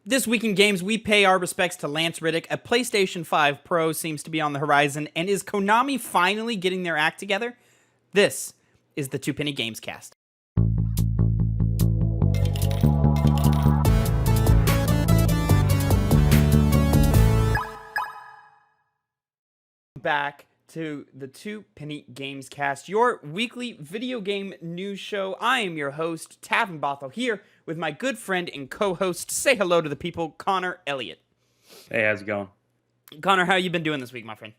This week in games, we pay our respects to Lance Reddick. A PlayStation 5 Pro seems to be on the horizon, and is Konami finally getting their act together? This is the Two Penny Gamescast. Back to the Two Penny Gamescast, your weekly video game news show. I am your host, Tavin Bothel, here with my good friend and co-host. Say hello to the people, Connor Elliott. Hey, how's it going? Connor, how you been doing this week, my friend?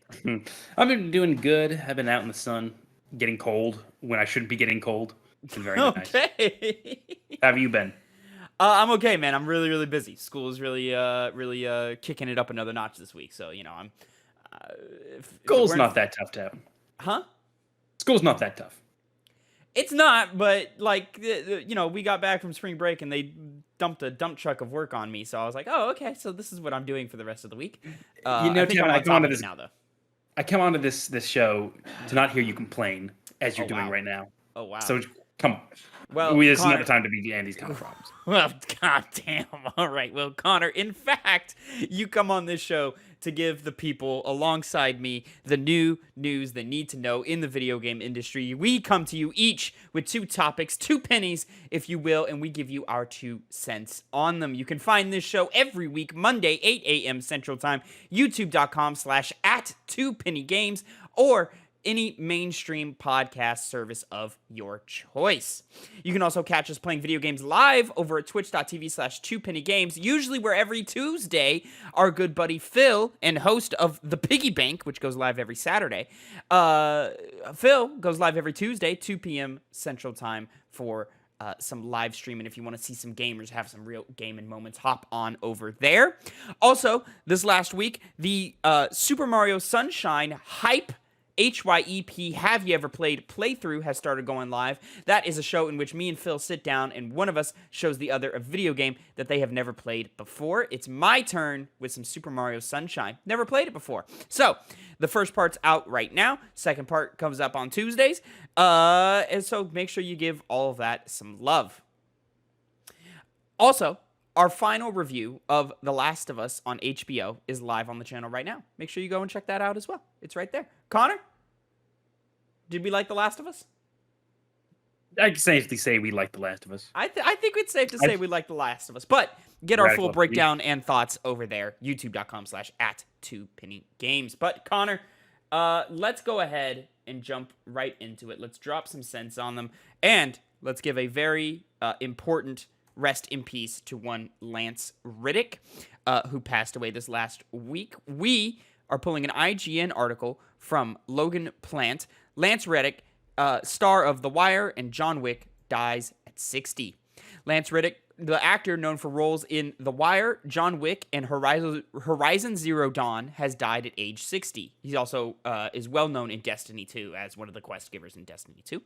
I've been doing good. I've been out in the sun, getting cold when I shouldn't be getting cold. It's been very nice. Okay. How have you been? I'm okay, man. I'm really busy. School is really kicking it up another notch this week. So, I'm... School's not that tough, Tavin. Huh? School's not that tough. It's not, but, we got back from spring break and they dumped a dump truck of work on me. So I was like, oh, okay, so this is what I'm doing for the rest of the week. Tavin, I come onto this now, though. I come onto this show to not hear you complain as you're doing right now. Oh, wow. So, come on. Well, this is not the time to be in these kind of problems. Well, goddamn. All right. Well, Connor, in fact, you come on this show to give the people alongside me the new news they need to know in the video game industry. We come to you each with two topics, two pennies, if you will, and we give you our 2 cents on them. You can find this show every week, Monday, 8 a.m. Central Time, youtube.com/@2pennygames, or any mainstream podcast service of your choice. You can also catch us playing video games live over at twitch.tv/2pennygames, usually where every Tuesday, our good buddy Phil, and host of The Piggy Bank, which goes live every Saturday, Phil goes live every Tuesday, 2 p.m. Central Time for some live streaming. If you want to see some gamers have some real gaming moments, hop on over there. Also, this last week, the Super Mario Sunshine hype HYEP Have You Ever Played playthrough has started going live. That is a show in which me and Phil sit down and one of us shows the other a video game that they have never played before. It's my turn with some Super Mario Sunshine. Never played it before. So, the first part's out right now. Second part comes up on Tuesdays. And so make sure you give all of that some love. Also, our final review of The Last of Us on HBO is live on the channel right now. Make sure you go and check that out as well. It's right there. Connor? Did we like The Last of Us? I can safely say we like The Last of Us. I think it's safe to say we like The Last of Us. But get our full breakdown and thoughts over there. youtube.com/@2pennygames. But Connor, let's go ahead and jump right into it. Let's drop some sense on them. And let's give a very important rest in peace to one Lance Reddick, who passed away this last week. We are pulling an IGN article from Logan Plant. Lance Reddick, star of The Wire and John Wick, dies at 60. Lance Reddick, the actor known for roles in The Wire, John Wick, and Horizon Zero Dawn, has died at age 60. He also is well known in Destiny 2 as one of the quest givers in Destiny 2.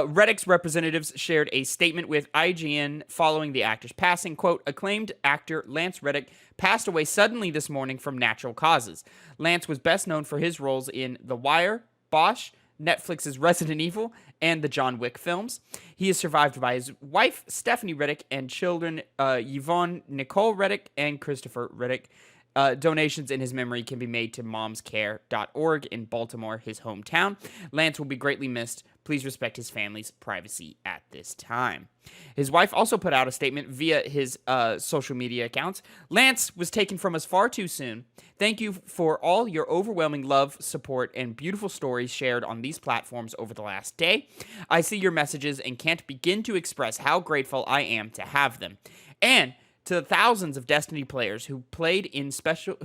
Reddick's representatives shared a statement with IGN following the actor's passing. Quote, acclaimed actor Lance Reddick passed away suddenly this morning from natural causes. Lance was best known for his roles in The Wire, Bosch, Netflix's Resident Evil, and the John Wick films. He is survived by his wife, Stephanie Reddick, and children, Yvonne Nicole Reddick and Christopher Reddick. Donations in his memory can be made to momscare.org in Baltimore, his hometown. Lance will be greatly missed. Please respect his family's privacy at this time. His wife also put out a statement via his social media accounts. Lance was taken from us far too soon. Thank you for all your overwhelming love, support, and beautiful stories shared on these platforms over the last day. I see your messages and can't begin to express how grateful I am to have them. And to the thousands of Destiny players who played in special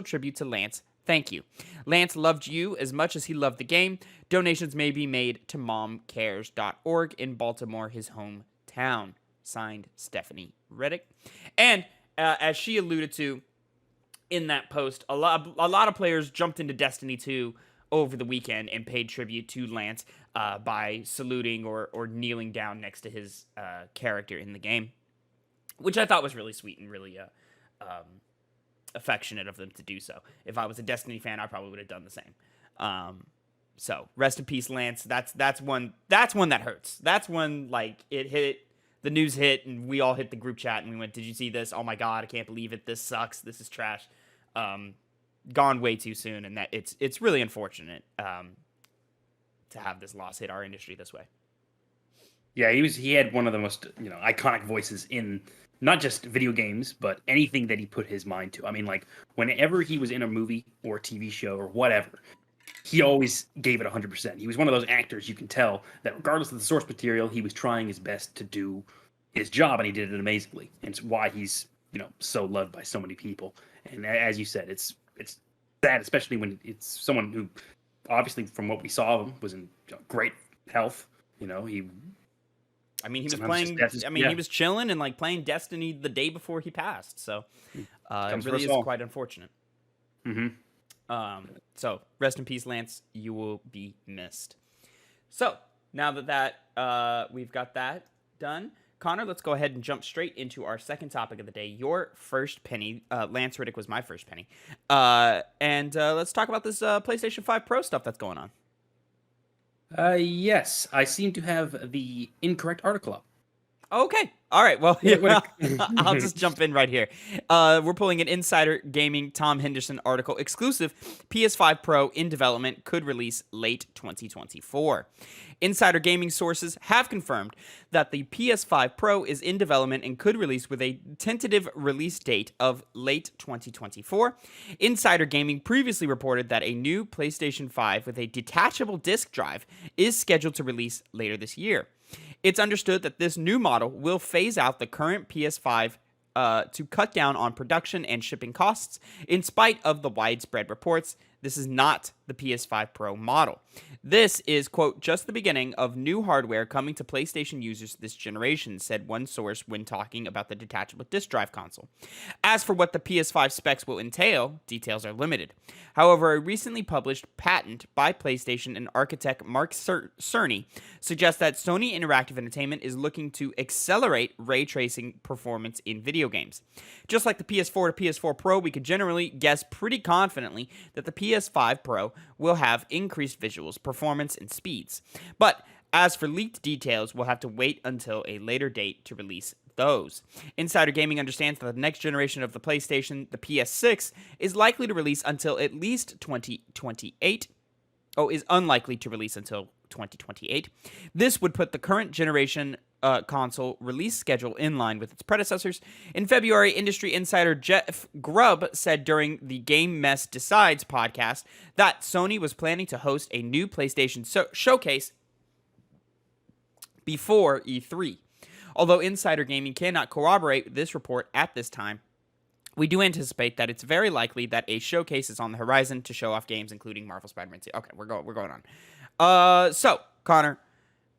tribute to Lance, thank you. Lance loved you as much as he loved the game. Donations may be made to momcares.org in Baltimore, his hometown. Signed, Stephanie Reddick. And as she alluded to in that post, a lot of players jumped into Destiny 2 over the weekend and paid tribute to Lance by saluting or kneeling down next to his character in the game, which I thought was really sweet and really affectionate of them to do so. If I was a Destiny fan, I probably would have done the same. So rest in peace, Lance. That's one that hurts. That's one, like, it hit the news hit and we all hit the group chat and we went, "Did you see this? Oh my god, I can't believe it. This sucks. This is trash." Gone way too soon, and that it's really unfortunate to have this loss hit our industry this way. Yeah, he had one of the most, iconic voices in not just video games, but anything that he put his mind to. I mean, like, whenever he was in a movie or a TV show or whatever, he always gave it 100%. He was one of those actors you can tell that regardless of the source material, he was trying his best to do his job, and he did it amazingly. And it's why he's, so loved by so many people. And as you said, it's sad, especially when it's someone who, obviously, from what we saw of him, was in great health. He was playing. He was chilling and like playing Destiny the day before he passed. So it really is quite unfortunate. Mm-hmm. So rest in peace, Lance. You will be missed. So now that we've got that done, Connor, let's go ahead and jump straight into our second topic of the day. Your first penny. Lance Reddick was my first penny. And let's talk about this PlayStation 5 Pro stuff that's going on. Yes, I seem to have the incorrect article up. Okay. All right. Well, I'll just jump in right here. We're pulling an Insider Gaming Tom Henderson article exclusive. PS5 Pro in development, could release late 2024. Insider Gaming sources have confirmed that the PS5 Pro is in development and could release with a tentative release date of late 2024. Insider Gaming previously reported that a new PlayStation 5 with a detachable disk drive is scheduled to release later this year. It's understood that this new model will phase out the current PS5 to cut down on production and shipping costs. In spite of the widespread reports, this is not the PS5 Pro model. This is, quote, just the beginning of new hardware coming to PlayStation users this generation, said one source when talking about the detachable disc drive console. As for what the PS5 specs will entail, details are limited. However, a recently published patent by PlayStation and architect Mark Cerny suggests that Sony Interactive Entertainment is looking to accelerate ray tracing performance in video games. Just like the PS4 to PS4 Pro, we could generally guess pretty confidently that the PS5 Pro will have increased visuals, performance, and speeds. But as for leaked details, we'll have to wait until a later date to release those. Insider Gaming understands that the next generation of the PlayStation, the PS6, is likely to release until at least 2028. Is unlikely to release until 2028. This would put the current generation console release schedule in line with its predecessors. In February, industry insider Jeff Grubb said during the Game Mess Decides podcast that Sony was planning to host a new PlayStation showcase before E3. Although Insider Gaming cannot corroborate this report at this time, we do anticipate that it's very likely that a showcase is on the horizon to show off games including Marvel Spider-Man 2. Okay, we're going on. So, Connor,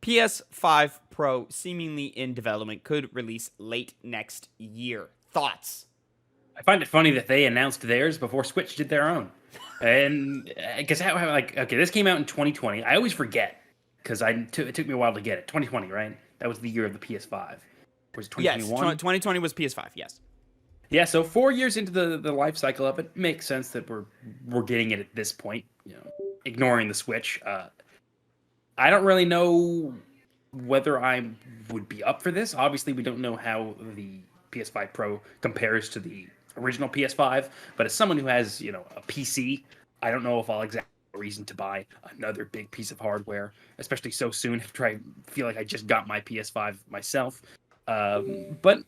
PS5 Pro seemingly in development, could release late next year. Thoughts? I find it funny that they announced theirs before Switch did their own. And because this came out in 2020. I always forget because it took me a while to get it. 2020, right? That was the year of the PS5. Or was it 2021? Yes, 2020 was PS5, yes. Yeah, so 4 years into the life cycle of it, makes sense that we're getting it at this point, ignoring the Switch. I don't really know whether I would be up for this. Obviously, we don't know how the PS5 Pro compares to the original PS5, but as someone who has, a PC, I don't know if I'll exactly have a reason to buy another big piece of hardware, especially so soon after I feel like I just got my PS5 myself. But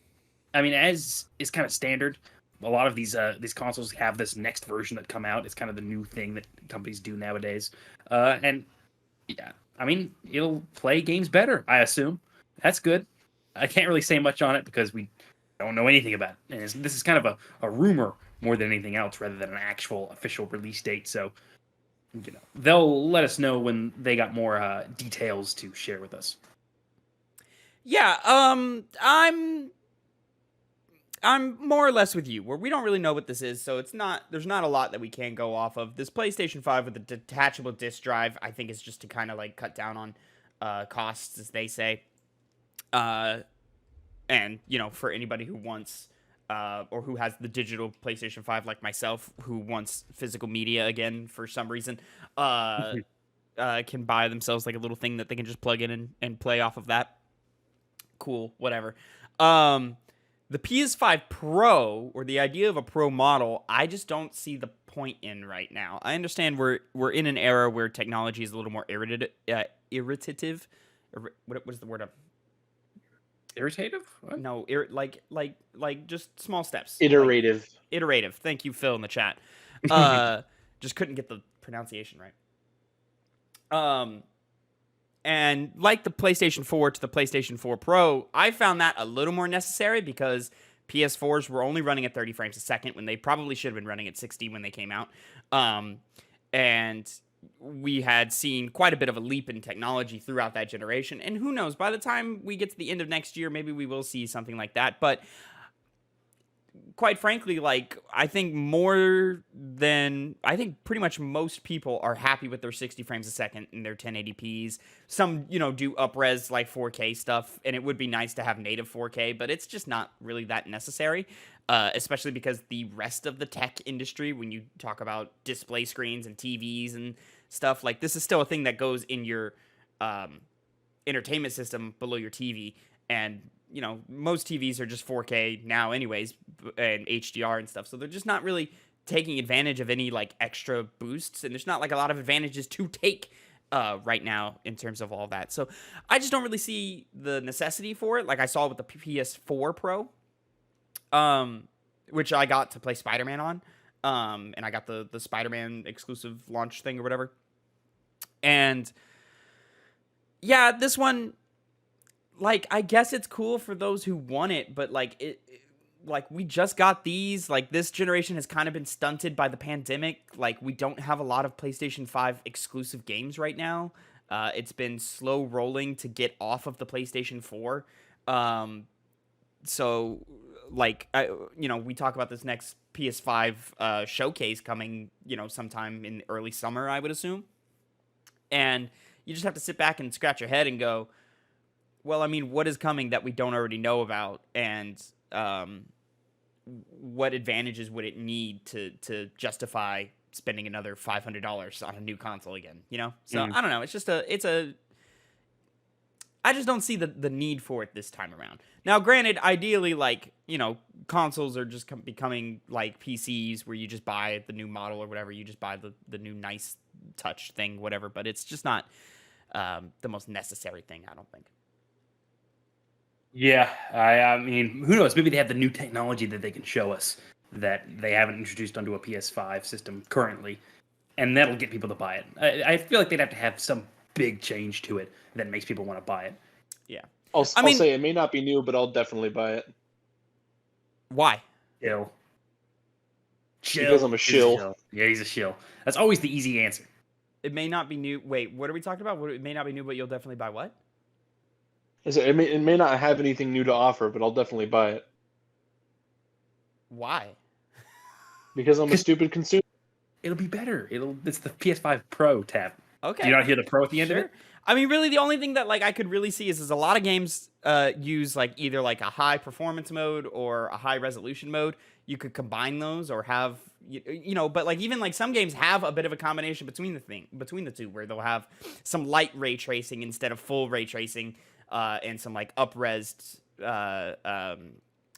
I mean, as is kind of standard, a lot of these consoles have this next version that come out. It's kind of the new thing that companies do nowadays. And yeah, I mean, it'll play games better, I assume. That's good. I can't really say much on it because we don't know anything about it. And this is kind of a rumor more than anything else rather than an actual official release date. So, they'll let us know when they got more details to share with us. Yeah, I'm more or less with you, where we don't really know what this is, so there's not a lot that we can go off of. This PlayStation 5 with a detachable disc drive, I think is just to kind of like cut down on costs, as they say. And, for anybody who wants, or who has the digital PlayStation 5 like myself, who wants physical media again for some reason, can buy themselves like a little thing that they can just plug in and play off of that. cool, whatever. The PS5 Pro, or the idea of a Pro model, I just don't see the point in right now. I understand we're in an era where technology is a little more irritative. What is the word? Irritative? What? No, like just small steps. Iterative. Like, iterative. Thank you, Phil, in the chat. Just couldn't get the pronunciation right. And like the PlayStation 4 to the PlayStation 4 Pro, I found that a little more necessary because PS4s were only running at 30 frames a second when they probably should have been running at 60 when they came out. And we had seen quite a bit of a leap in technology throughout that generation. And who knows, by the time we get to the end of next year, maybe we will see something like that. But quite frankly, like, I think pretty much most people are happy with their 60 frames a second and their 1080p's. Some, do up-res like 4K stuff, and it would be nice to have native 4K, but it's just not really that necessary, especially because the rest of the tech industry, when you talk about display screens and TVs and stuff, like, this is still a thing that goes in your entertainment system below your TV, and most TVs are just 4K now anyways, and HDR and stuff. So they're just not really taking advantage of any like extra boosts. And there's not like a lot of advantages to take right now in terms of all that. So I just don't really see the necessity for it. Like I saw with the PS4 Pro, which I got to play Spider-Man on. And I got the Spider-Man exclusive launch thing or whatever. And yeah, this one, like, I guess it's cool for those who want it, but like we just got these. Like, this generation has kind of been stunted by the pandemic. Like, we don't have a lot of PlayStation 5 exclusive games right now. It's been slow rolling to get off of the PlayStation 4. So like, we talk about this next PS5 showcase coming, sometime in early summer, I would assume. And you just have to sit back and scratch your head and go, well, I mean, what is coming that we don't already know about, and what advantages would it need to justify spending another $500 on a new console again? So I don't know. It's just I just don't see the need for it this time around. Now, granted, ideally, like, consoles are just becoming like PCs where you just buy the new model or whatever. You just buy the new nice touch thing, whatever. But it's just not the most necessary thing, I don't think. Yeah, I mean, who knows? Maybe they have the new technology that they can show us that they haven't introduced onto a PS5 system currently, and that'll get people to buy it. I feel like they'd have to have some big change to it that makes people want to buy it. Yeah. I'll say it may not be new, but I'll definitely buy it. Why? Chill. Because I'm a shill. Yeah, he's a shill. That's always the easy answer. It may not be new. Wait, what are we talking about? It may not be new, but you'll definitely buy what? It may not have anything new to offer, but I'll definitely buy it. Why? Because I'm a stupid consumer. It'll be better. It's the PS5 Pro tab. Okay. Do you not hear the Pro at the end of it? I mean, really, the only thing that like I could really see is a lot of games use like either like a high performance mode or a high resolution mode. You could combine those or have but like even like some games have a bit of a combination between the two, where they'll have some light ray tracing instead of full ray tracing, and some like up-resed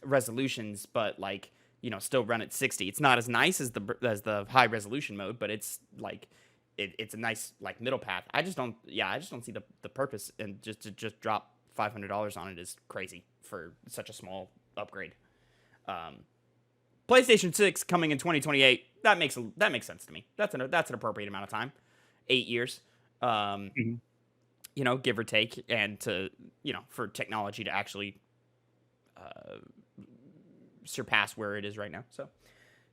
resolutions, but like still run at 60. It's not as nice as the high resolution mode, but it's like it's a nice like middle path. I just don't see the purpose, and just to drop $500 on it is crazy for such a small upgrade. PlayStation 6 coming in 2028. That makes sense to me. That's an appropriate amount of time. 8 years. Give or take, and to for technology to actually surpass where it is right now. So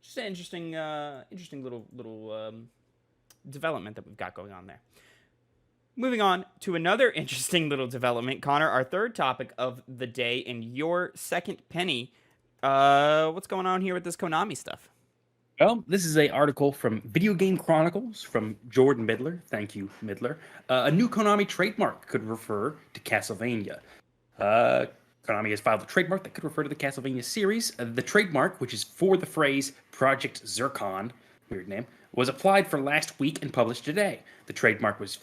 just an interesting little development that we've got going on there. Moving on to another interesting little development, Connor, our third topic of the day and your second penny. What's going on here with this Konami stuff? Well, this is an article from Video Game Chronicles from Jordan Midler. Thank you, Midler. A new Konami trademark could refer to Castlevania. Konami has filed a trademark that could refer to the Castlevania series. The trademark, which is for the phrase Project Zircon, weird name, was applied for last week and published today. The trademark was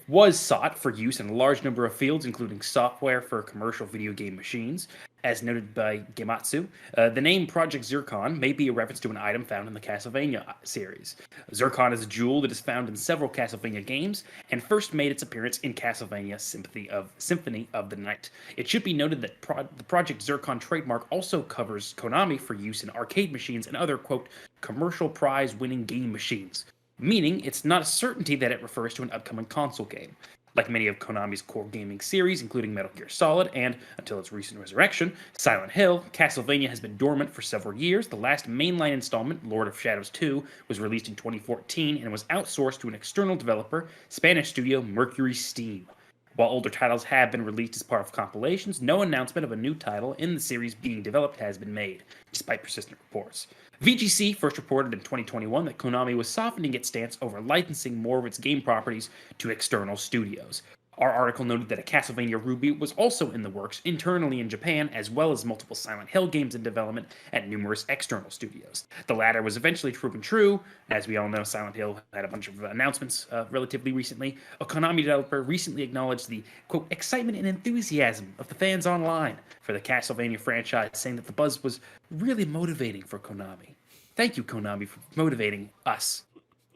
was sought for use in a large number of fields, including software for commercial video game machines. As noted by Gematsu, the name Project Zircon may be a reference to an item found in the Castlevania series. Zircon is a jewel that is found in several Castlevania games and first made its appearance in Castlevania Symphony of the Night. It should be noted that the Project Zircon trademark also covers Konami for use in arcade machines and other, quote, commercial prize-winning game machines, meaning it's not a certainty that it refers to an upcoming console game. Like many of Konami's core gaming series, including Metal Gear Solid and, until its recent resurrection, Silent Hill, Castlevania has been dormant for several years. The last mainline installment, Lord of Shadows 2, was released in 2014 and was outsourced to an external developer, Spanish studio Mercury Steam. While older titles have been released as part of compilations, no announcement of a new title in the series being developed has been made, despite persistent reports. VGC first reported in 2021 that Konami was softening its stance over licensing more of its game properties to external studios. Our article noted that a Castlevania reboot was also in the works internally in Japan, as well as multiple Silent Hill games in development at numerous external studios. The latter was eventually proven true. As we all know, Silent Hill had a bunch of announcements relatively recently. A Konami developer recently acknowledged the, quote, excitement and enthusiasm of the fans online for the Castlevania franchise, saying that the buzz was really motivating for Konami. Thank you, Konami, for motivating us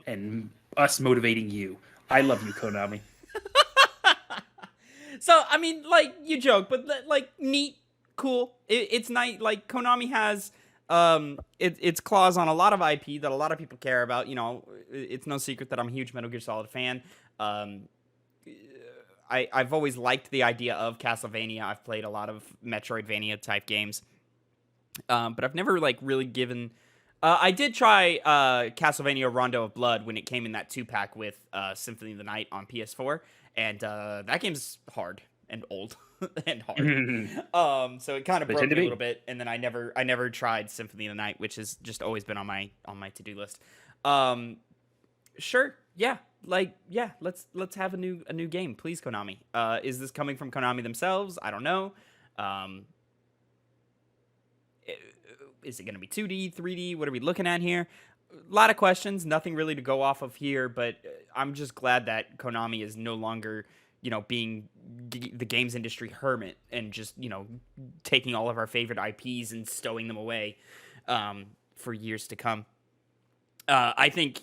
and us motivating you. I love you, Konami. So, I mean, like, you joke, but, like, neat, cool. It's nice. Like, Konami has its claws on a lot of IP that a lot of people care about. You know, it's no secret that I'm a huge Metal Gear Solid fan. I've always liked the idea of Castlevania. I've played a lot of Metroidvania-type games. But I've never, like, really given... I did try Castlevania Rondo of Blood when it came in that 2-pack with Symphony of the Night on PS4. And that game's hard and old and hard. So it kind of broke me a little bit, and then I never tried Symphony of the Night, which has just always been on my to-do list. Sure, yeah, let's have a new game, please, Konami. Is this coming from Konami themselves? I don't know. Is it going to be 2D, 3D? What are we looking at here? A lot of questions, nothing really to go off of here, but I'm just glad that Konami is no longer, you know, being the games industry hermit and just, you know, taking all of our favorite IPs and stowing them away for years to come. I think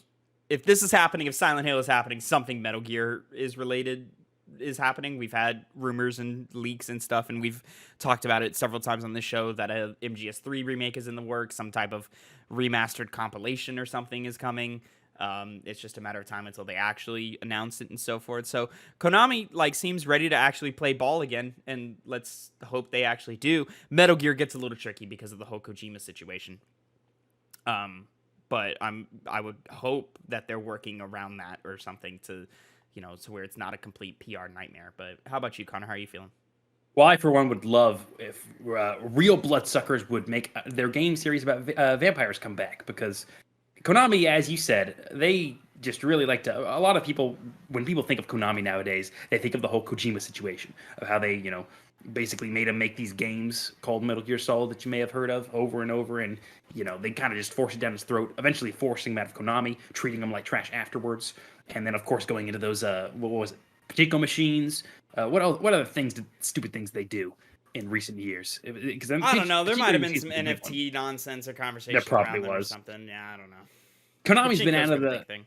if this is happening, if Silent Hill is happening, something Metal Gear is happening. We've had rumors and leaks and stuff, and we've talked about it several times on this show that a MGS3 remake is in the works, some type of remastered compilation or something is coming. It's just a matter of time until they actually announce it and so forth. So Konami, like, seems ready to actually play ball again, and let's hope they actually do. Metal Gear gets a little tricky because of the whole Kojima situation. But I would hope that they're working around that or something to, you know, to where it's not a complete PR nightmare. But how about you, Connor? How are you feeling? Well, I, for one, would love if real bloodsuckers would make their game series about vampires come back, because Konami, as you said, they just really like to... A lot of people, when people think of Konami nowadays, they think of the whole Kojima situation, of how they, you know, basically made him make these games called Metal Gear Solid that you may have heard of over and over, and, you know, they kind of just forced it down his throat, eventually forcing him out of Konami, treating him like trash afterwards, and then, of course, going into those, what was it, Pachinko machines. What other stupid things they do in recent years? I don't know. There might have been some NFT nonsense or conversation. There probably was or something. Yeah, I don't know. Konami's been out of the thing.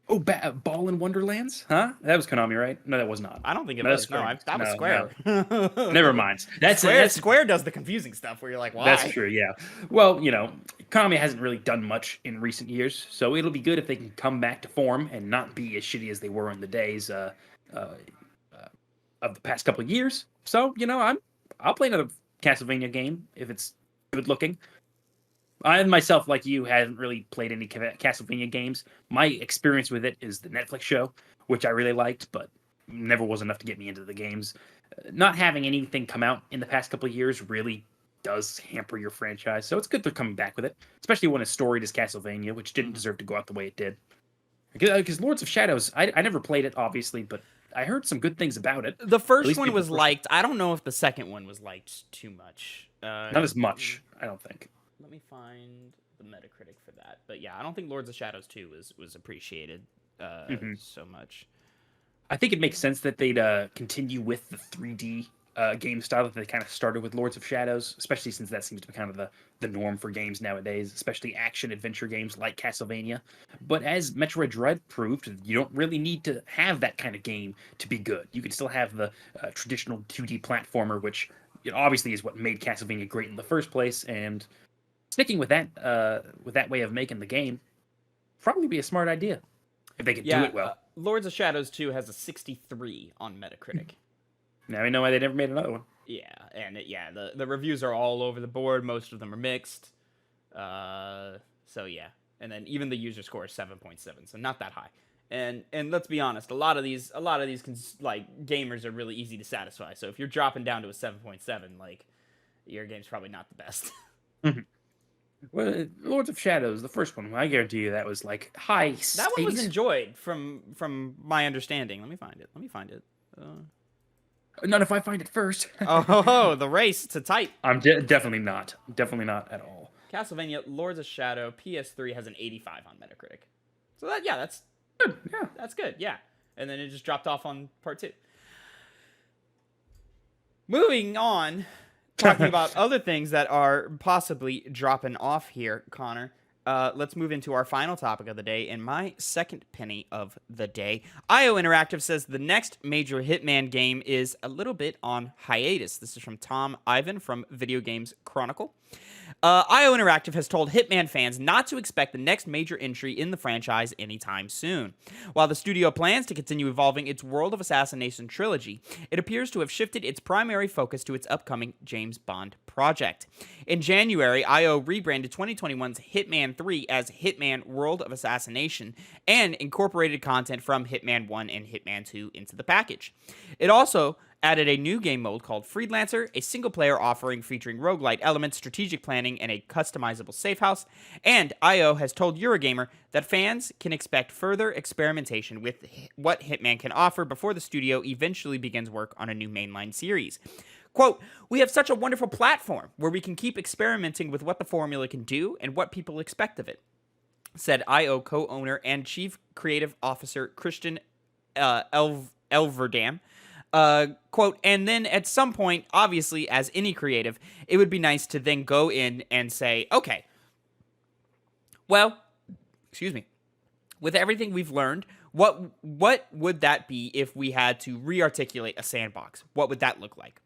Oh, Ball in Wonderlands? Huh? That was Konami, right? No, that was not. I don't think it was. No, that was Square. No. Never mind. Square does the confusing stuff where you're like, why? That's true, yeah. Well, you know, Konami hasn't really done much in recent years, so it'll be good if they can come back to form and not be as shitty as they were in the days of the past couple of years. So, you know, I'll play another Castlevania game if it's good looking. I myself, like you, haven't really played any Castlevania games. My experience with it is the Netflix show, which I really liked, but never was enough to get me into the games. Not having anything come out in the past couple of years really does hamper your franchise, so it's good they're coming back with it, especially when it's storied as Castlevania, which didn't deserve to go out the way it did. Because Lords of Shadows, I never played it, obviously, but I heard some good things about it. The first one was liked. I don't know if the second one was liked too much. Not as much, I don't think. Let me find the Metacritic for that. But yeah, I don't think Lords of Shadows 2 was appreciated so much. I think it makes sense that they'd continue with the 3D game style that they kind of started with Lords of Shadows, especially since that seems to be kind of the norm for games nowadays, especially action adventure games like Castlevania. But as Metroid Dread proved, you don't really need to have that kind of game to be good. You can still have the traditional 2D platformer, which obviously is what made Castlevania great in the first place, and sticking with that way of making the game probably be a smart idea if they could do it well. Lords of Shadows 2 has a 63 on Metacritic. Now we know why they never made another one. Yeah, and the reviews are all over the board. Most of them are mixed. So yeah, and then even the user score is 7.7, so not that high. And let's be honest, a lot of these gamers are really easy to satisfy. So if you're dropping down to a 7.7, like, your game's probably not the best. Well, Lords of Shadows, the first one, I guarantee you that was like high. That one was enjoyed from my understanding. Let me find it. Not if I find it first. Oh, the race to type. I'm definitely not at all. Castlevania Lords of Shadow PS3 has an 85 on Metacritic. So that's good. Yeah, that's good. Yeah, and then it just dropped off on part 2. Moving on, talking about other things that are possibly dropping off here, Connor. Let's move into our final topic of the day and my second penny of the day. IO Interactive says the next major Hitman game is a little bit on hiatus. This is from Tom Ivan from Video Games Chronicle. IO Interactive has told Hitman fans not to expect the next major entry in the franchise anytime soon. While the studio plans to continue evolving its World of Assassination trilogy, it appears to have shifted its primary focus to its upcoming James Bond project. In January, IO rebranded 2021's Hitman 3 as Hitman World of Assassination and incorporated content from Hitman 1 and Hitman 2 into the package. It also added a new game mode called Freelancer, a single-player offering featuring roguelite elements, strategic planning, and a customizable safe house. And IO has told Eurogamer that fans can expect further experimentation with what Hitman can offer before the studio eventually begins work on a new mainline series. Quote, "We have such a wonderful platform where we can keep experimenting with what the formula can do and what people expect of it," said IO co-owner and chief creative officer Christian Elverdam. Quote, "And then at some point, obviously, as any creative, it would be nice to then go in and say, okay, well, excuse me, with everything we've learned, what would that be if we had to re-articulate a sandbox? What would that look like?"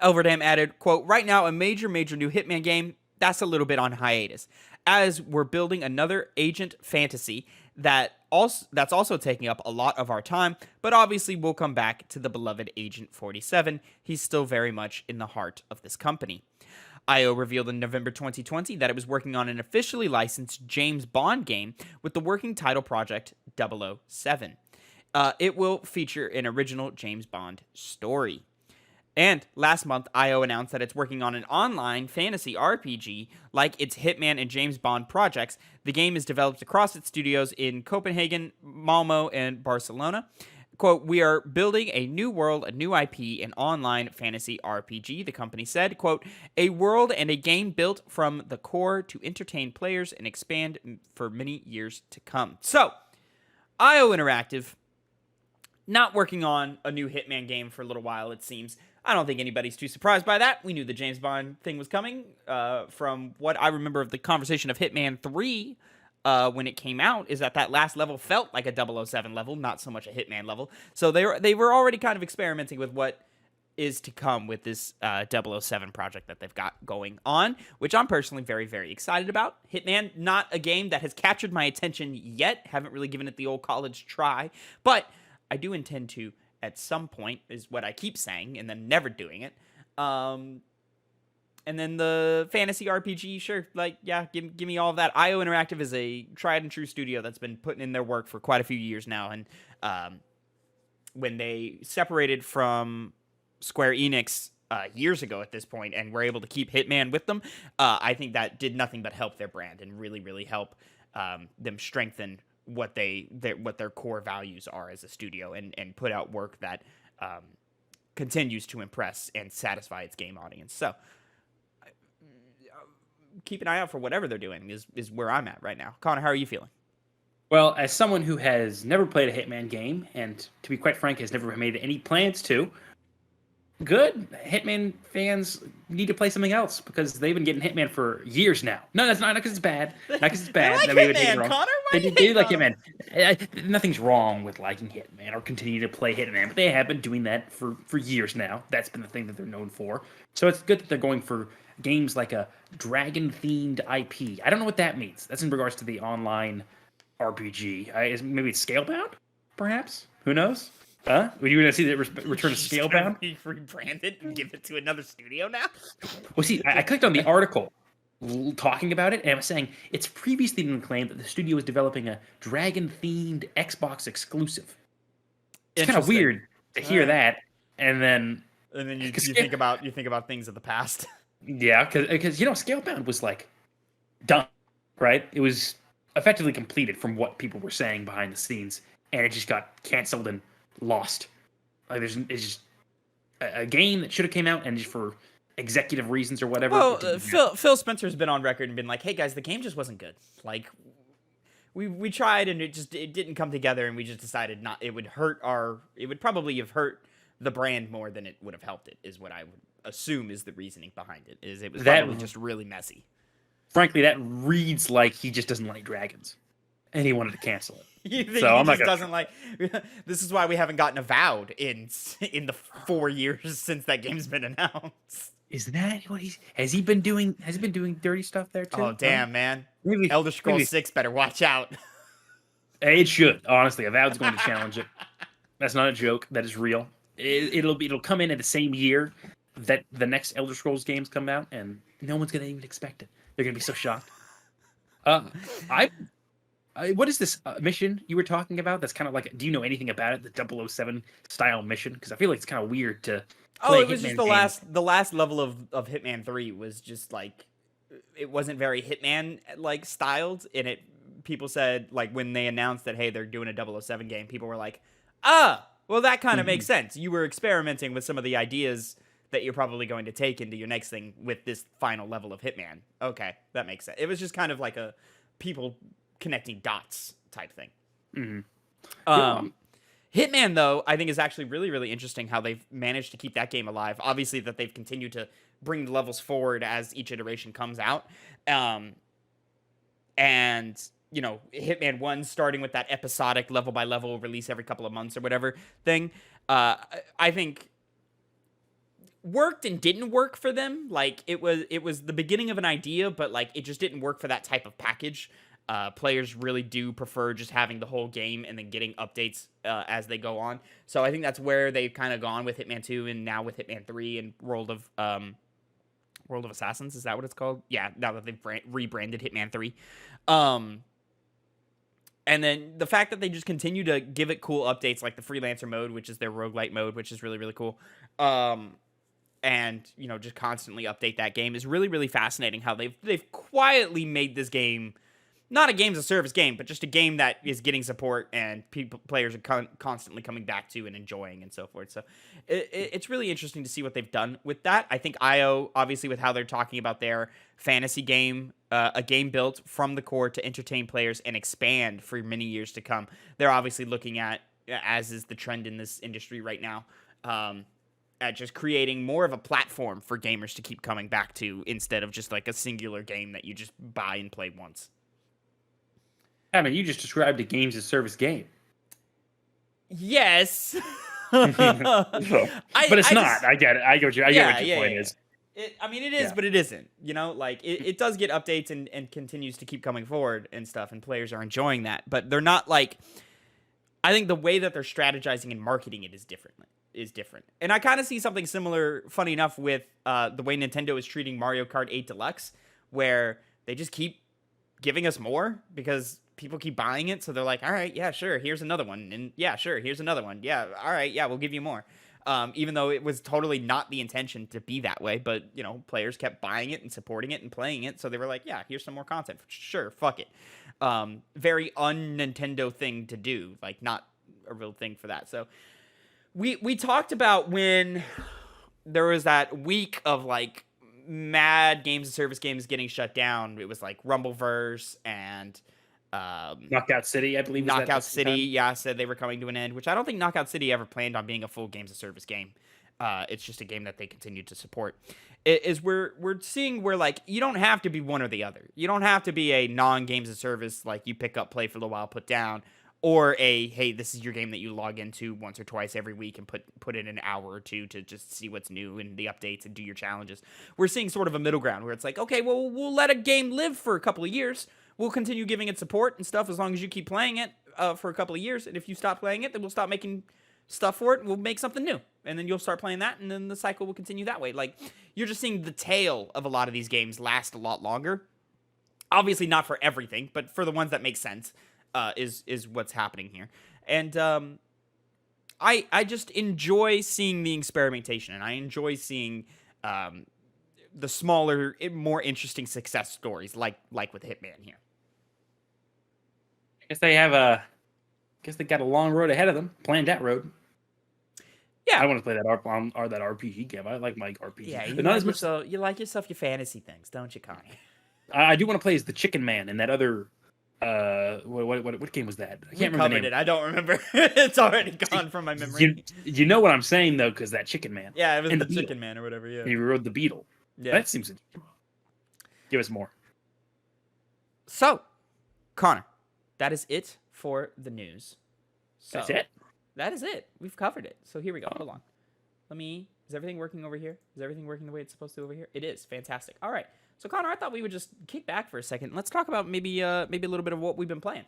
Elverdam added, quote, "Right now, a major new Hitman game, that's a little bit on hiatus, as we're building another agent fantasy that's also taking up a lot of our time, but obviously we'll come back to the beloved Agent 47. He's still very much in the heart of this company." IO revealed in November 2020 that it was working on an officially licensed James Bond game with the working title project 007. It will feature an original James Bond story. And last month, IO announced that it's working on an online fantasy RPG like its Hitman and James Bond projects. The game is developed across its studios in Copenhagen, Malmo, and Barcelona. Quote, "We are building a new world, a new IP, an online fantasy RPG," the company said. Quote, "A world and a game built from the core to entertain players and expand for many years to come." So, IO Interactive, not working on a new Hitman game for a little while, it seems. I don't think anybody's too surprised by that. We knew the James Bond thing was coming. From what I remember of the conversation of Hitman 3 when it came out, is that last level felt like a 007 level, not so much a Hitman level. So they were already kind of experimenting with what is to come with this 007 project that they've got going on, which I'm personally very, very excited about. Hitman, not a game that has captured my attention yet. Haven't really given it the old college try, but I do intend to at some point, is what I keep saying, and then never doing it. And then the fantasy RPG, sure, like, yeah, give me all of that. IO Interactive is a tried and true studio that's been putting in their work for quite a few years now, and when they separated from Square Enix years ago at this point, and were able to keep Hitman with them, I think that did nothing but help their brand, and really, really help them strengthen what their core values are as a studio, and put out work that continues to impress and satisfy its game audience. So keep an eye out for whatever they're doing is where I'm at right now. Connor, how are you feeling? Well, as someone who has never played a Hitman game, and to be quite frank, has never made any plans to, good. Hitman fans need to play something else because they've been getting Hitman for years now. No, that's not because it's bad. Not because it's bad. They like That would take it Hitman, wrong. Connor. Why They you do hate like on 'em? Hitman. Nothing's wrong with liking Hitman or continue to play Hitman, but they have been doing that for years now. That's been the thing that they're known for. So it's good that they're going for games like a dragon-themed IP. I don't know what that means. That's in regards to the online RPG. Maybe it's Scalebound, perhaps? Who knows? Huh? Were you going to see the return of Scalebound? Be rebranded and give it to another studio now. Well, see, I clicked on the article talking about it, and it was saying it's previously been claimed that the studio is developing a dragon-themed Xbox exclusive. It's kind of Interesting. weird to hear that, and then you 'cause think about things of the past. yeah, because Scalebound was like done, right? It was effectively completed from what people were saying behind the scenes, and it just got canceled and lost. Like it's just a game that should have came out, and just for executive reasons or whatever. Well, it didn't happen. Phil Spencer's been on record and been like, "Hey guys, the game just wasn't good. Like, we tried and it didn't come together, and we just decided not. It would probably have hurt the brand more than it would have helped it. Is what I would assume is the reasoning behind it. Is it was probably just really messy. Frankly, that reads like he just doesn't like dragons, and he wanted to cancel it. You think So he I'm not just gonna- doesn't like? This is why we haven't gotten Avowed in the 4 years since that game's been announced. Is that what has he been doing? Has he been doing dirty stuff there too? Oh damn, man! Maybe Elder Scrolls maybe- 6 better watch out. It should honestly. Avowed's going to challenge it. That's not a joke. That is real. It'll come in at the same year that the next Elder Scrolls games come out, and no one's gonna even expect it. They're gonna be so shocked. What is this mission you were talking about? That's kind of like. Do you know anything about it? The 007 style mission? Because I feel like it's kind of weird to. Oh, it was just Hitman the last level of Hitman 3 was just like it wasn't very Hitman like styled, and it people said like when they announced that hey they're doing a 007 game, people were like, well that kind of makes sense. You were experimenting with some of the ideas that you're probably going to take into your next thing with this final level of Hitman. Okay, that makes sense. It was just kind of like a people connecting dots type thing. Mm-hmm. Hitman, though, I think is actually really, really interesting how they've managed to keep that game alive. Obviously, that they've continued to bring the levels forward as each iteration comes out. And, you know, Hitman 1 starting with that episodic level-by-level release every couple of months or whatever thing, I think worked and didn't work for them. Like, it was the beginning of an idea, but, like, it just didn't work for that type of package. Players really do prefer just having the whole game and then getting updates as they go on. So I think that's where they've kind of gone with Hitman 2 and now with Hitman 3 and World of Assassins. Is that what it's called? Yeah, now that they've rebranded Hitman 3. And then the fact that they just continue to give it cool updates like the Freelancer mode, which is their roguelite mode, which is really, really cool. And, you know, just constantly update that game is really, really fascinating how they've quietly made this game not a games of service game, but just a game that is getting support and players are constantly coming back to and enjoying and so forth. So it's really interesting to see what they've done with that. I think IO, obviously with how they're talking about their fantasy game, a game built from the core to entertain players and expand for many years to come. They're obviously looking at, as is the trend in this industry right now, at just creating more of a platform for gamers to keep coming back to instead of just like a singular game that you just buy and play once. I mean, you just described a games as service game. Yes. But it's not. I get it. I get what your point is. It is, but it isn't. You know, like it does get updates and continues to keep coming forward and stuff, and players are enjoying that. But they're not like. I think the way that they're strategizing and marketing it is different. And I kind of see something similar, funny enough, with the way Nintendo is treating Mario Kart 8 Deluxe, where they just keep giving us more because people keep buying it, so they're like, all right, yeah, sure, here's another one, and yeah, sure, here's another one, yeah, all right, yeah, we'll give you more. Even though it was totally not the intention to be that way, but, you know, players kept buying it and supporting it and playing it, so they were like, yeah, here's some more content. Sure, fuck it. Very un-Nintendo thing to do, like, not a real thing for that. So we talked about when there was that week of, like, mad games and service games getting shut down. It was, like, Rumbleverse and Knockout City, I believe. Knockout City, yeah, said they were coming to an end, which I don't think Knockout City ever planned on being a full games of service game. It's just a game that they continue to support. We're seeing where, like, you don't have to be one or the other. You don't have to be a non-games of service, like you pick up, play for a little while, put down, or a, hey, this is your game that you log into once or twice every week and put in an hour or two to just see what's new and the updates and do your challenges. We're seeing sort of a middle ground where it's like, okay, well, we'll let a game live for a couple of years. We'll continue giving it support and stuff as long as you keep playing it for a couple of years. And if you stop playing it, then we'll stop making stuff for it and we'll make something new. And then you'll start playing that, and then the cycle will continue that way. Like, you're just seeing the tail of a lot of these games last a lot longer. Obviously not for everything, but for the ones that make sense. Is what's happening here. And I just enjoy seeing the experimentation, and I enjoy seeing the smaller, more interesting success stories like with Hitman here. Guess they got a long road ahead of them. Planned that road. Yeah, I want to play that that RPG game. I like my RPG. Yeah, but not as much. You like yourself your fantasy things, don't you, Connor? I do want to play as the Chicken Man and that other. What game was that? I can't remember the name. I don't remember. It's already gone from my memory. You know what I'm saying though, because that Chicken Man. Yeah, it was the Chicken Man or whatever. Yeah, he rode the beetle. Yeah, that seems. Give us more. So, Connor, that is it for the news. So, that's it. That is it. We've covered it. So here we go. Hold on. Is everything working over here? Is everything working the way it's supposed to over here? It is. Fantastic. All right. So, Connor, I thought we would just kick back for a second. Let's talk about maybe a little bit of what we've been playing.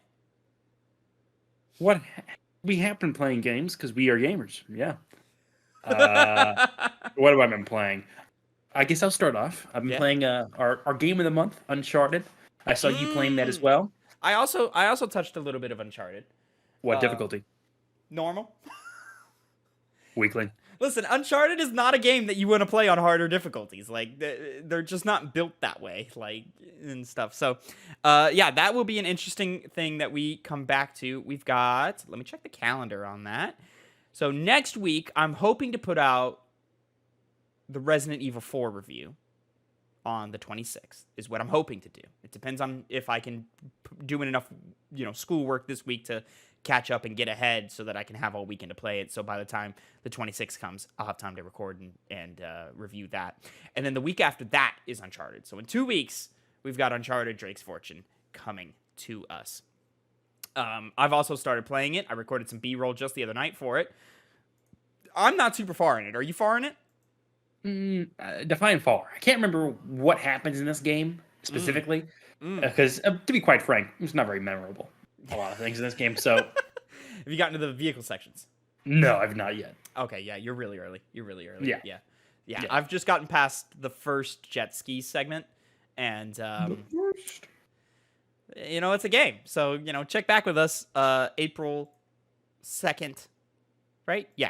We have been playing games because we are gamers. Yeah. What have I been playing? I guess I'll start off. I've been playing our game of the month, Uncharted. I saw you playing that as well. I also touched a little bit of Uncharted. What difficulty? Normal. Weakling. Listen, Uncharted is not a game that you want to play on harder difficulties. Like, they're just not built that way, like, and stuff. So, that will be an interesting thing that we come back to. We've got, let me check the calendar on that. So, next week, I'm hoping to put out the Resident Evil 4 review on the 26th, is what I'm hoping to do. It depends on if I can do enough, schoolwork this week to catch up and get ahead so that I can have all weekend to play it. So by the time the 26th comes, I'll have time to record and review that. And then the week after that is Uncharted. So in 2 weeks, we've got Uncharted Drake's Fortune coming to us. I've also started playing it. I recorded some B-roll just the other night for it. I'm not super far in it. Are you far in it? Define far. I can't remember what happens in this game specifically. Because, to be quite frank, it's not very memorable. A lot of things in this game, so... Have you gotten to the vehicle sections? No, I've not yet. Okay, yeah, you're really early. Yeah. I've just gotten past the first jet ski segment, and, it's a game. So, check back with us, April 2nd, right? Yeah,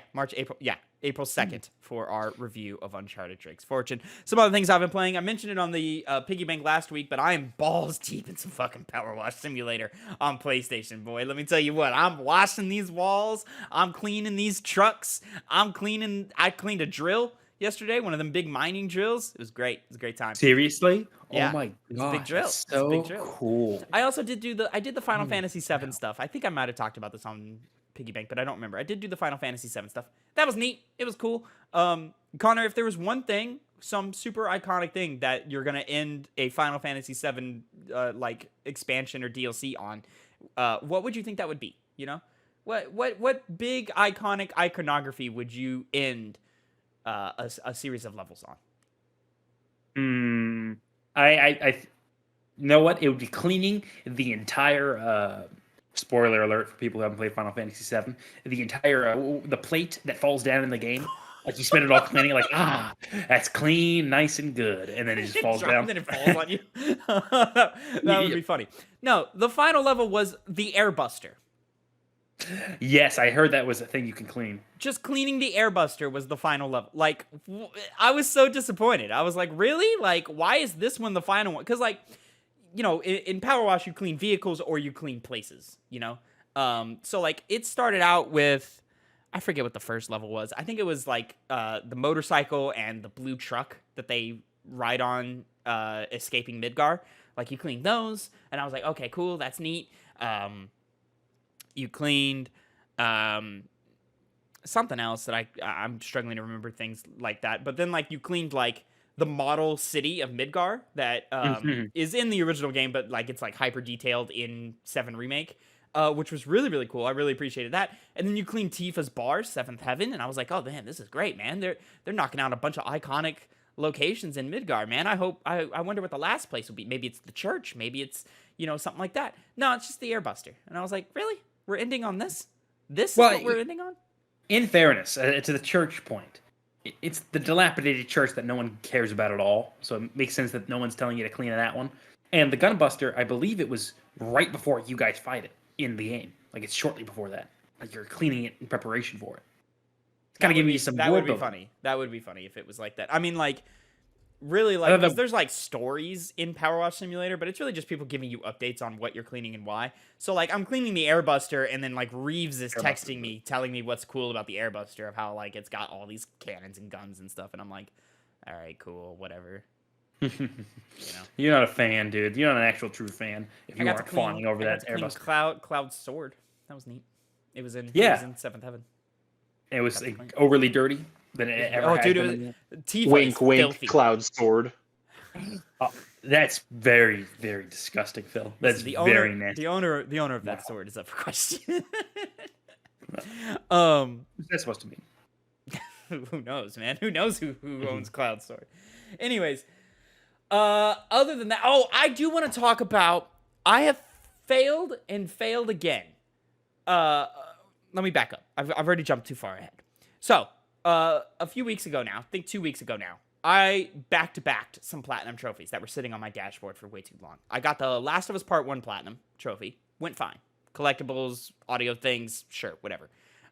April 2nd for our review of Uncharted Drake's Fortune. Some other things I've been playing. I mentioned it on the Piggy Bank last week, but I am balls deep in some fucking Power Wash Simulator on PlayStation, boy. Let me tell you what. I'm washing these walls. I'm cleaning these trucks. I cleaned a drill yesterday, one of them big mining drills. It was great. It was a great time. Seriously? Yeah. Oh my god. Big drill. So big drill. Cool. I also did the Final Fantasy VII stuff. I think I might have talked about this on Piggy Bank, but I don't remember. I did do the Final Fantasy VII stuff. That was neat. It was cool. Connor, if there was one thing, some super iconic thing that you're gonna end a Final Fantasy VII like expansion or DLC on, what would you think that would be? What big iconic iconography would you end a series of levels on? I you know what? It would be cleaning the entire. Spoiler alert for people who haven't played Final Fantasy VII. The entire the plate that falls down in the game, like you spend it all cleaning, like that's clean, nice and good, and then it just falls down. And then it falls on you. that would be funny. No, the final level was the Airbuster. Yes, I heard that was a thing you can clean. Just cleaning the Airbuster was the final level. Like, I was so disappointed. I was like, really? Like, why is this one the final one? Because, like, in Power Wash, you clean vehicles or you clean places, So, like, it started out with, I forget what the first level was. I think it was, like, the motorcycle and the blue truck that they ride on escaping Midgar. Like, you cleaned those, and I was like, okay, cool, that's neat. You cleaned something else that I'm struggling to remember things like that. But then, like, you cleaned, like, the model city of Midgar that is in the original game, but, like, it's, like, hyper detailed in 7 Remake. Which was really, really cool. I really appreciated that. And then you clean Tifa's bar, Seventh Heaven, and I was like, oh, man, this is great, man. They're knocking out a bunch of iconic locations in Midgar, man. I wonder what the last place will be. Maybe it's the church. Maybe it's, something like that. No, it's just the Airbuster. And I was like, really? We're ending on this? This is what we're ending on? In fairness, to the church point, it's the dilapidated church that no one cares about at all. So it makes sense that no one's telling you to clean that one. And the Gunbuster, I believe it was right before you guys fight it in the game. Like, it's shortly before that. Like, you're cleaning it in preparation for it. It's kind of giving you some That would be building. funny. That would be funny if it was like that. I mean, like, really, like, 'cause there's, like, stories in Power Wash Simulator, but it's really just people giving you updates on what you're cleaning and why. So, like, I'm cleaning the Airbuster, and then, like, Reeves is texting me, telling me what's cool about the Airbuster, of how, like, it's got all these cannons and guns and stuff, and I'm like, all right, cool, whatever. You're not a fan, dude. You're not an actual true fan if you aren't fawning over that Airbuster. Cloud's sword. That was neat. It was in 7th Heaven. It was overly dirty. Tifa wink, is wink, filthy. Cloud sword. That's very, very disgusting, Phil. That's very nasty. The owner of that sword is up for question. What's that supposed to mean? Who knows, man? Who knows who owns Cloud sword? Anyways, other than that, I do want to talk about. I have failed and failed again. Let me back up. I've already jumped too far ahead. So, a few weeks ago now, I think 2 weeks ago now, I back-to-backed some platinum trophies that were sitting on my dashboard for way too long. I got the Last of Us Part 1 platinum trophy. Went fine. Collectibles, audio things, sure, whatever.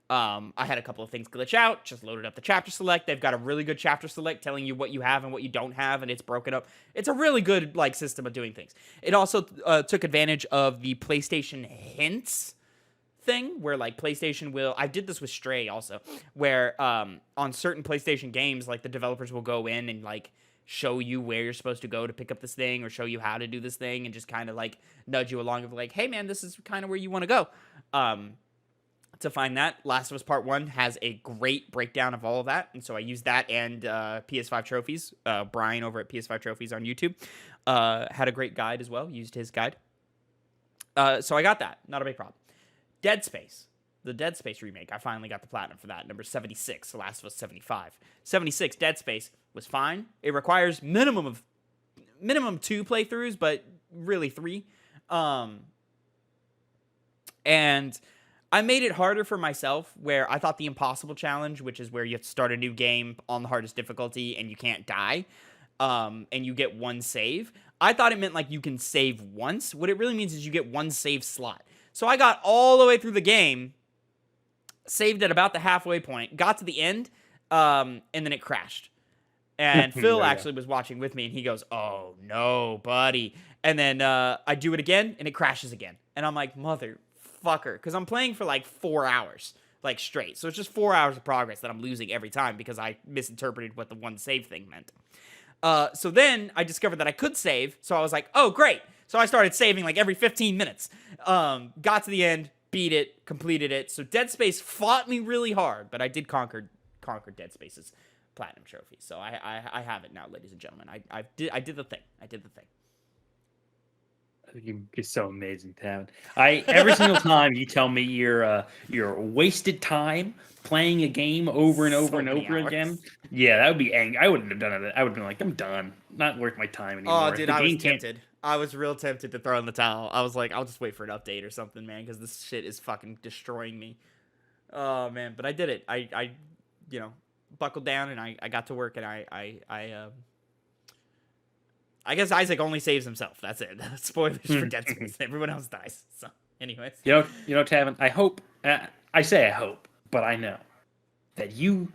I had a couple of things glitch out, just loaded up the chapter select. They've got a really good chapter select telling you what you have and what you don't have, and it's broken up. It's a really good, like, system of doing things. It also took advantage of the PlayStation hints thing, where, like, PlayStation will... I did this with Stray also, where on certain PlayStation games, like, the developers will go in and, like, show you where you're supposed to go to pick up this thing, or show you how to do this thing, and just kind of, like, nudge you along of, like, hey, man, this is kind of where you want to go. To find that, Last of Us Part 1 has a great breakdown of all of that, and so I used that and PS5 Trophies. Brian over at PS5 Trophies on YouTube had a great guide as well, used his guide. So I got that, not a big problem. Dead Space, the Dead Space remake, I finally got the platinum for that, number 76, The Last of Us 75. 76, Dead Space, was fine. It requires minimum 2 playthroughs, but really 3. And I made it harder for myself, where I thought the impossible challenge, which is where you have to start a new game on the hardest difficulty and you can't die, and you get 1 save. I thought it meant, like, you can save once. What it really means is you get 1 save slot. So I got all the way through the game, saved at about the halfway point, got to the end, and then it crashed. And Phil actually was watching with me, and he goes, oh, no, buddy. And then I do it again, and it crashes again. And I'm like, motherfucker, because I'm playing for, like, 4 hours, like, straight. So it's just 4 hours of progress that I'm losing every time because I misinterpreted what the 1 save thing meant. So then I discovered that I could save, so I was like, oh, great. So I started saving, like, every 15 minutes. Got to the end, beat it, completed it. So Dead Space fought me really hard, but I did conquer Dead Space's platinum trophy. So I have it now, ladies and gentlemen. I did the thing. You're so amazing, Tavin. Every single time you tell me your wasted time playing a game over and over and over again, yeah, that would be angry. I wouldn't have done it. I would have been like, I'm done. Not worth my time anymore. Oh, dude, I was tempted. I was real tempted to throw in the towel. I was like, I'll just wait for an update or something, man, because this shit is fucking destroying me. Oh, man, but I did it. I buckled down, and I got to work, and I guess Isaac only saves himself. That's it. Spoilers for Dead Space. Everyone else dies. So, anyways. You know, Tavin, I hope, I say I hope, but I know that you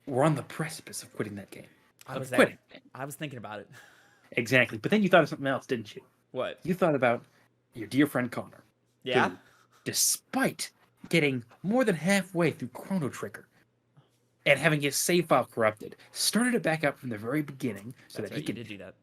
were on the precipice of quitting that game. I was thinking about it. Exactly. But then you thought of something else, didn't you? What? You thought about your dear friend Connor. Yeah? Who, despite getting more than halfway through Chrono Trigger and having his save file corrupted, started it back up from the very beginning so That's that he right, could you did do that.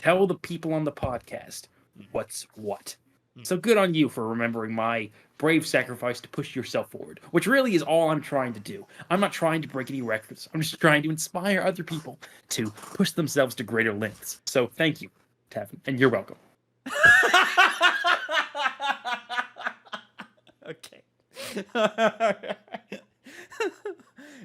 tell the people on the podcast what's what. So good on you for remembering my brave sacrifice to push yourself forward, which really is all I'm trying to do. I'm not trying to break any records. I'm just trying to inspire other people to push themselves to greater lengths. So thank you, Tavin, and you're welcome. Okay.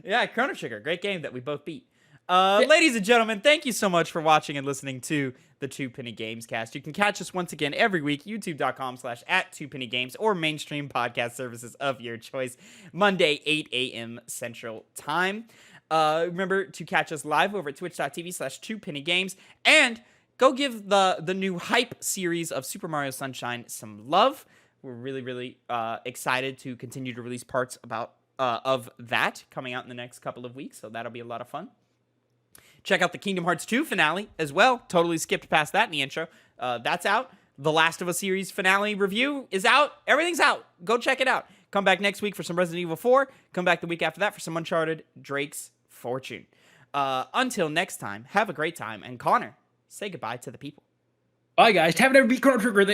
Yeah, Chrono Trigger, great game that we both beat. Ladies and gentlemen, thank you so much for watching and listening to the Two Penny Gamescast. You can catch us once again every week, youtube.com/@2pennygames or mainstream podcast services of your choice, Monday, 8 a.m. Central Time. Remember to catch us live over at twitch.tv/2pennygames, and go give the new hype series of Super Mario Sunshine some love. We're really, really excited to continue to release parts of that coming out in the next couple of weeks, so that'll be a lot of fun. Check out the Kingdom Hearts 2 finale as well. Totally skipped past that in the intro. That's out. The Last of Us series finale review is out. Everything's out. Go check it out. Come back next week for some Resident Evil 4. Come back the week after that for some Uncharted Drake's Fortune. Until next time, have a great time. And Connor, say goodbye to the people. Bye, guys. Haven't ever beat Chrono Trigger.